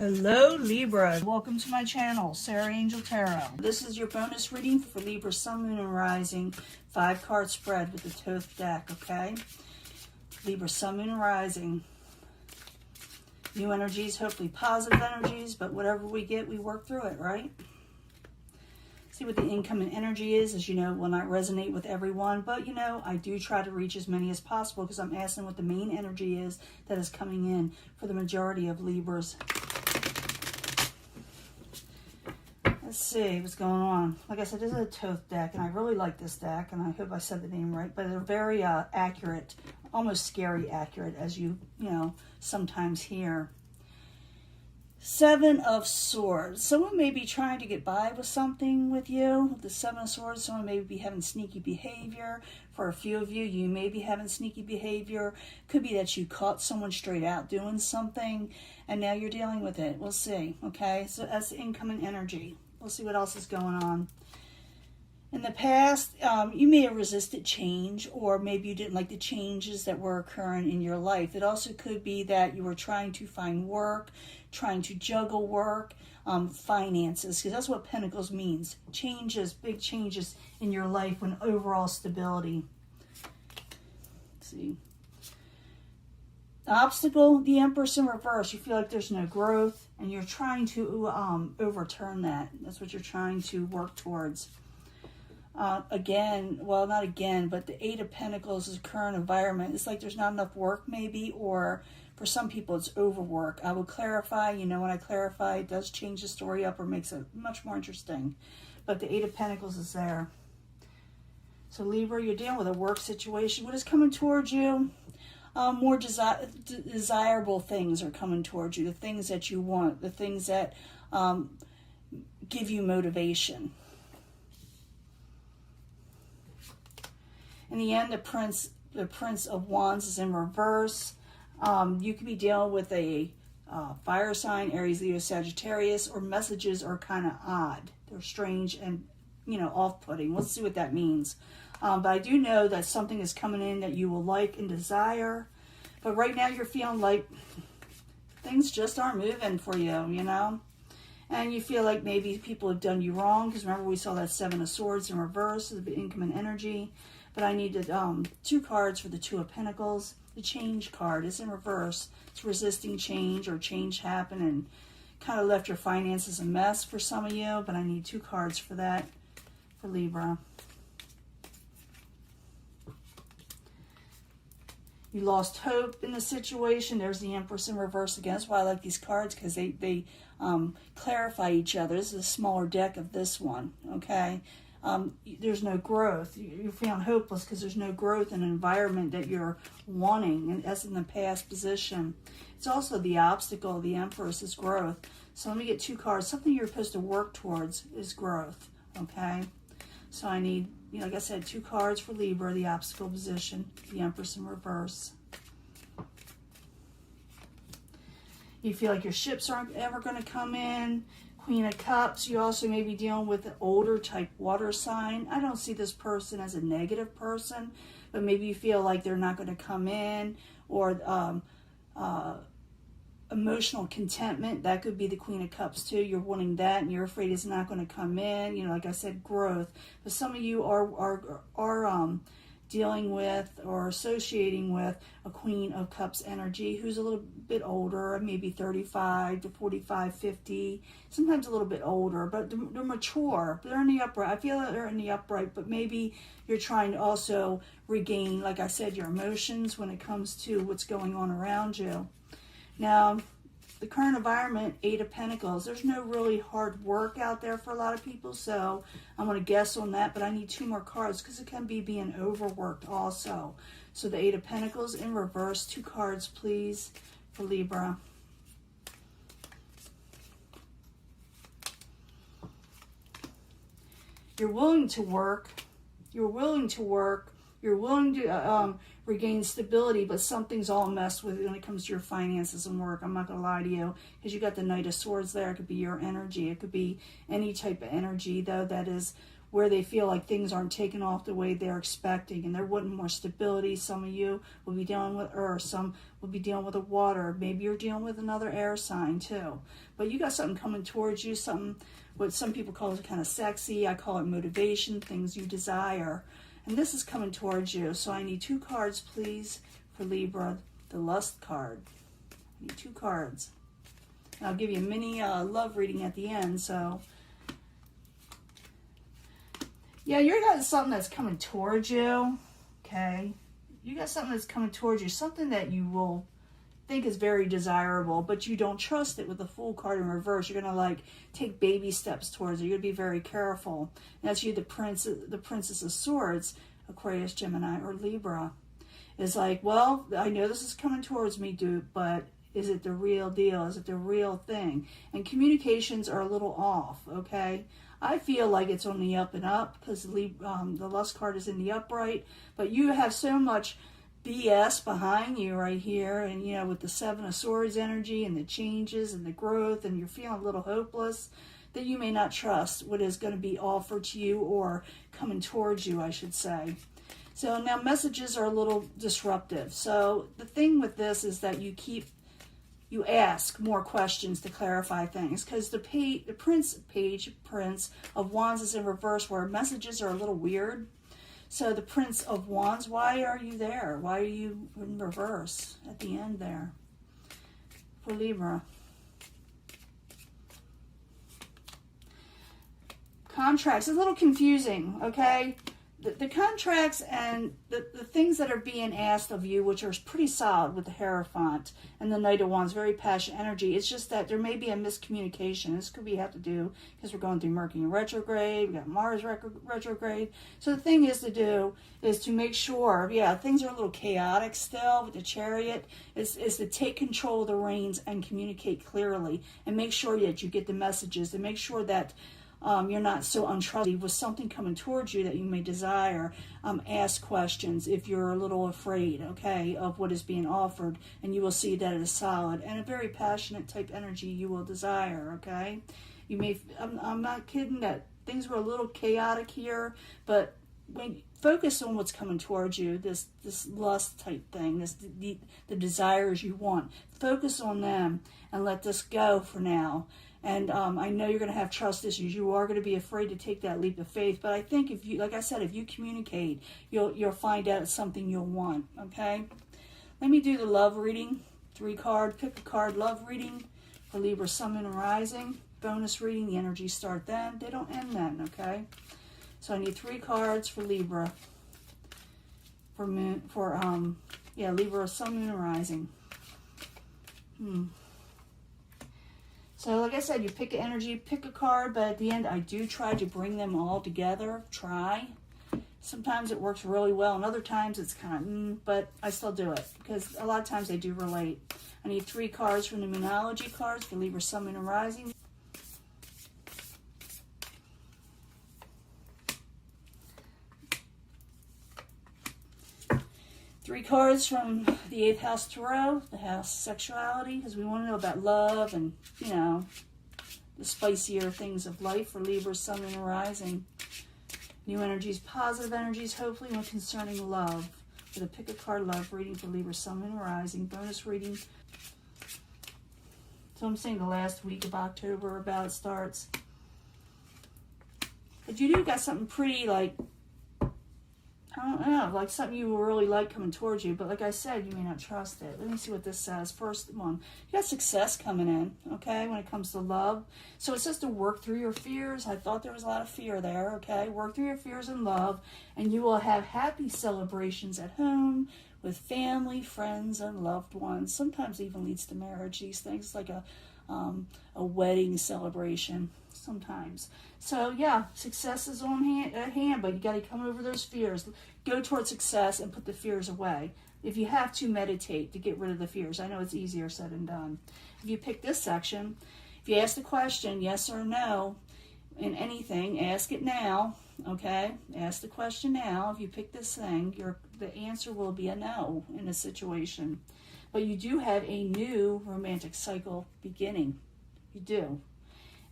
Hello Libra, welcome to my channel, Sarah Angel Tarot. This is your bonus reading for Libra Sun, Moon, and Rising, 5-card spread with the Thoth deck, okay? Libra Sun, Moon, and Rising. New energies, hopefully positive energies, but whatever we get, we work through it, right? See what the incoming energy is. As you know, will not resonate with everyone, but you know, I do try to reach as many as possible because I'm asking what the main energy is that is coming in for the majority of Libras. Let's see what's going on. Like I said, this is a Thoth deck, and I really like this deck, and I hope I said the name right, but they're very accurate, almost scary accurate, as you know, sometimes hear. 7 of Swords. Someone may be trying to get by with something with you. With the 7 of Swords, someone may be having sneaky behavior. For a few of you, you may be having sneaky behavior. Could be that you caught someone straight out doing something, and now you're dealing with it. We'll see, okay? So that's the incoming energy. We'll see what else is going on. In the past, you may have resisted change, or maybe you didn't like the changes that were occurring in your life. It also could be that you were trying to find work, trying to juggle work, finances, because that's what Pentacles means. Changes, big changes in your life and overall stability. Let's see. Obstacle, the Empress in reverse. You feel like there's no growth, and you're trying to overturn that. That's what you're trying to work towards. Again, well, not again, but the 8 of Pentacles is current environment. It's like there's not enough work maybe, or for some people it's overwork. I will clarify, you know, when I clarify, it does change the story up or makes it much more interesting. But the 8 of Pentacles is there. So Libra, you're dealing with a work situation. What is coming towards you? More desirable things are coming towards you. The things that you want, the things that give you motivation. In the end, the Prince of Wands is in reverse. You could be dealing with a fire sign, Aries, Leo, Sagittarius, or messages are kind of odd. They're strange and, you know, off-putting. Let's see what that means. But I do know that something is coming in that you will like and desire. But right now you're feeling like things just aren't moving for you, you know? And you feel like maybe people have done you wrong. Because remember, we saw that 7 of Swords in reverse, the incoming energy. But I needed 2 cards for the 2 of Pentacles. The change card is in reverse. It's resisting change or change happened and kind of left your finances a mess for some of you. But I need 2 cards for that for Libra. You lost hope in the situation. There's the Empress in reverse again. That's why I like these cards, because they clarify each other. This is a smaller deck of this one, okay? There's no growth. You're feeling hopeless because there's no growth in an environment that you're wanting, and as in the past position. It's also the obstacle, the Empress, is growth. So let me get 2 cards. Something you're supposed to work towards is growth, okay? So I need, you know, like I said, 2 cards for Libra, the obstacle position, the Empress in reverse. You feel like your ships aren't ever going to come in. Queen of Cups, you also may be dealing with an older type water sign. I don't see this person as a negative person, but maybe you feel like they're not going to come in, or emotional contentment. That could be the Queen of Cups too. You're wanting that, and you're afraid it's not going to come in. You know, like I said, growth. But some of you are dealing with or associating with a Queen of Cups energy who's a little bit older, maybe 35 to 45, 50, sometimes a little bit older, but they're mature. They're in the upright. I feel that they're in the upright, but maybe you're trying to also regain, like I said, your emotions when it comes to what's going on around you. Now, the current environment, 8 of Pentacles, there's no really hard work out there for a lot of people, so I'm going to guess on that, but I need 2 more cards because it can be being overworked also. So the 8 of Pentacles in reverse, 2 cards, please, for Libra. You're willing to work. You're willing to work. You're willing to regain stability, but something's all messed with when it comes to your finances and work. I'm not going to lie to you, because you got the Knight of Swords there. It could be your energy. It could be any type of energy, though, that is where they feel like things aren't taken off the way they're expecting, and they're wanting more stability. Some of you will be dealing with earth, some will be dealing with the water, maybe you're dealing with another air sign too. But you got something coming towards you, something what some people call it kind of sexy. I call it motivation, things you desire. And this is coming towards you. So I need 2 cards, please, for Libra, the lust card. I need 2 cards. And I'll give you a mini love reading at the end, so... Yeah, you got something that's coming towards you, okay? You got something that's coming towards you, something that you will think is very desirable, but you don't trust it with the Fool card in reverse. You're going to, like, take baby steps towards it. You're going to be very careful. And that's you, the Princess of Swords, Aquarius, Gemini, or Libra. It's like, well, I know this is coming towards me, dude, but is it the real deal? Is it the real thing? And communications are a little off, okay? I feel like it's on the up and up because the lust card is in the upright, but you have so much BS behind you right here, and you know, with the 7 of Swords energy and the changes and the growth, and you're feeling a little hopeless, that you may not trust what is going to be offered to you or coming towards you, I should say. So now messages are a little disruptive. So the thing with this is that you ask more questions to clarify things, because the Prince of Wands is in reverse, where messages are a little weird. So the Prince of Wands, why are you there? Why are you in reverse at the end there for Libra? Contracts, it's a little confusing, okay? The contracts and the things that are being asked of you, which are pretty solid with the Hierophant and the Knight of Wands, very passionate energy. It's just that there may be a miscommunication. This could have to do because we're going through Mercury retrograde, we got Mars retrograde. So the thing is to make sure, yeah, things are a little chaotic still with the Chariot, is to take control of the reins and communicate clearly and make sure that you get the messages, and make sure that you're not so untrustworthy with something coming towards you that you may desire. Ask questions if you're a little afraid, okay, of what is being offered, and you will see that it is solid and a very passionate type energy you will desire, okay? You may, I'm not kidding that things were a little chaotic here, but focus on what's coming towards you, this lust type thing, the desires you want. Focus on them and let this go for now. And I know you're going to have trust issues. You are going to be afraid to take that leap of faith. But I think if you, like I said, if you communicate, you'll find out it's something you'll want. Okay. Let me do the love reading. 3 card, pick a card. Love reading for Libra, Sun, Moon, and Rising. Bonus reading. The energies start then. They don't end then. Okay. So I need 3 cards for Libra. Libra, Sun, Moon, and Rising. So like I said, you pick an energy, pick a card, but at the end I do try to bring them all together. Try. Sometimes it works really well, and other times it's kind of, but I still do it because a lot of times they do relate. I need 3 cards from the Moonology cards for Libra, Sun, Moon, and Rising. Three cards from the 8th house Tarot, the house sexuality, because we want to know about love and, you know, the spicier things of life for Libra, Sun, and Rising. New energies, positive energies, hopefully when concerning love. With a pick a card love reading for Libra, Sun, and Rising. Bonus reading. So I'm saying the last week of October about it starts. But you do got something pretty, like, I don't know, like something you really like coming towards you, but like I said, you may not trust it. Let me see what this says. First one, you got success coming in, okay, when it comes to love. So it says to work through your fears. I thought there was a lot of fear there, okay? Work through your fears in love, and you will have happy celebrations at home with family, friends, and loved ones. Sometimes it even leads to marriage, these things, like a wedding celebration sometimes. So yeah, success is at hand, but you got to come over those fears. Go towards success and put the fears away. If you have to, meditate to get rid of the fears. I know it's easier said than done. If you pick this section, if you ask the question yes or no in anything, ask it now, okay? Ask the question now. If you pick this thing, the answer will be a no in a situation. But you do have a new romantic cycle beginning. You do.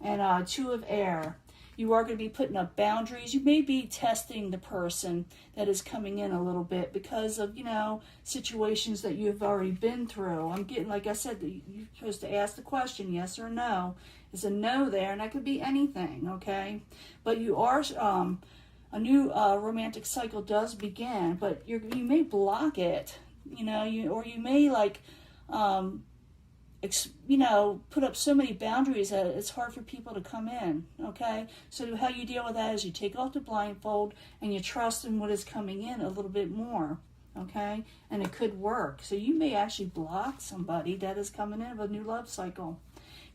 And 2 of air. You are going to be putting up boundaries. You may be testing the person that is coming in a little bit because of, situations that you've already been through. I'm getting, like I said, you're supposed to ask the question, yes or no. Is a no there, and that could be anything, okay? But you are, a new romantic cycle does begin, but you may block it, or you may put up so many boundaries that it's hard for people to come in, okay? So how you deal with that is you take off the blindfold and you trust in what is coming in a little bit more, okay? And it could work. So you may actually block somebody that is coming in with a new love cycle.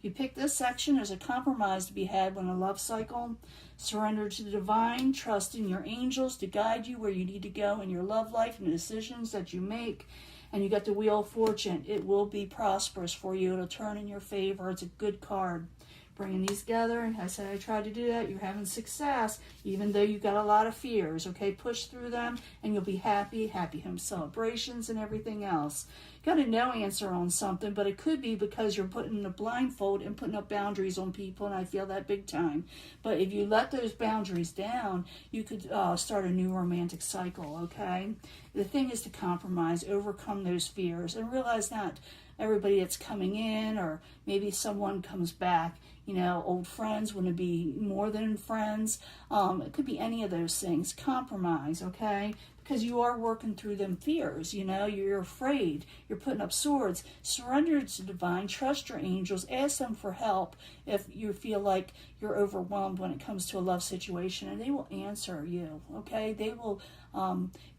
You pick this section, there's a compromise to be had when a love cycle. Surrender to the divine, trust in your angels to guide you where you need to go in your love life and the decisions that you make. And you got the Wheel of Fortune. It will be prosperous for you. It'll turn in your favor. It's a good card. Bringing these together, I said I tried to do that. You're having success, even though you've got a lot of fears, okay? Push through them, and you'll be happy home celebrations and everything else. You got a no answer on something, but it could be because you're putting a blindfold and putting up boundaries on people, and I feel that big time. But if you let those boundaries down, you could start a new romantic cycle, okay? The thing is to compromise, overcome those fears, and realize not everybody that's coming in, or maybe someone comes back, old friends want to be more than friends. It could be any of those things. Compromise, okay? Because you are working through them fears, you're afraid. You're putting up swords. Surrender to divine. Trust your angels. Ask them for help if you feel like you're overwhelmed when it comes to a love situation, and they will answer you, okay? They will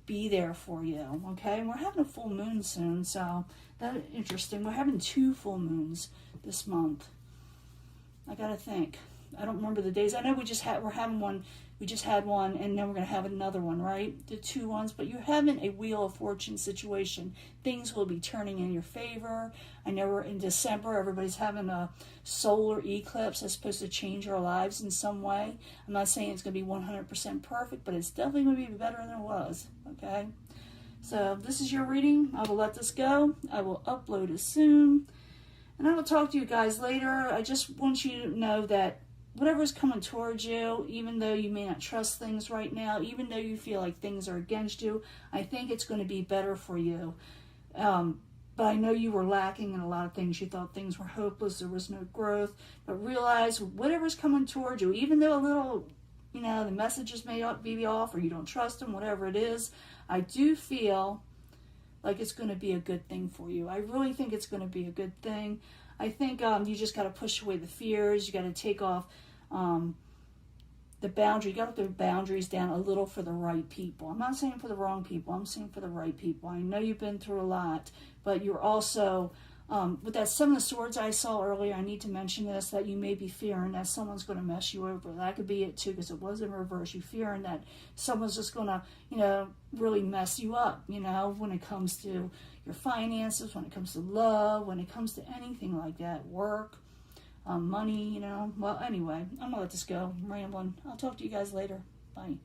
be there for you, okay? And we're having a full moon soon, so that's interesting. We're having 2 full moons this month. I gotta think. I don't remember the days. I know we're having one. We just had one, and then we're gonna have another one, right? The 2 ones. But you're having a Wheel of Fortune situation. Things will be turning in your favor. I know we're in December. Everybody's having a solar eclipse that's supposed to change our lives in some way. I'm not saying it's gonna be 100% perfect, but it's definitely gonna be better than it was. Okay. So this is your reading. I will let this go. I will upload it soon. And I will talk to you guys later. I just want you to know that whatever's coming towards you, even though you may not trust things right now, even though you feel like things are against you, I think it's going to be better for you. But I know you were lacking in a lot of things. You thought things were hopeless, there was no growth. But realize whatever's coming towards you, even though a little, the messages may be off or you don't trust them, whatever it is, I do feel like it's going to be a good thing for you. I really think it's going to be a good thing. I think you just got to push away the fears. You got to take off the boundary. You got to put the boundaries down a little for the right people. I'm not saying for the wrong people. I'm saying for the right people. I know you've been through a lot, but you're also, with that 7 of Swords I saw earlier, I need to mention this, that you may be fearing that someone's going to mess you over. That could be it too, because it was in reverse. You're fearing that someone's just going to, really mess you up, when it comes to your finances, when it comes to love, when it comes to anything like that, work, money, Well, anyway, I'm going to let this go. I'm rambling. I'll talk to you guys later. Bye.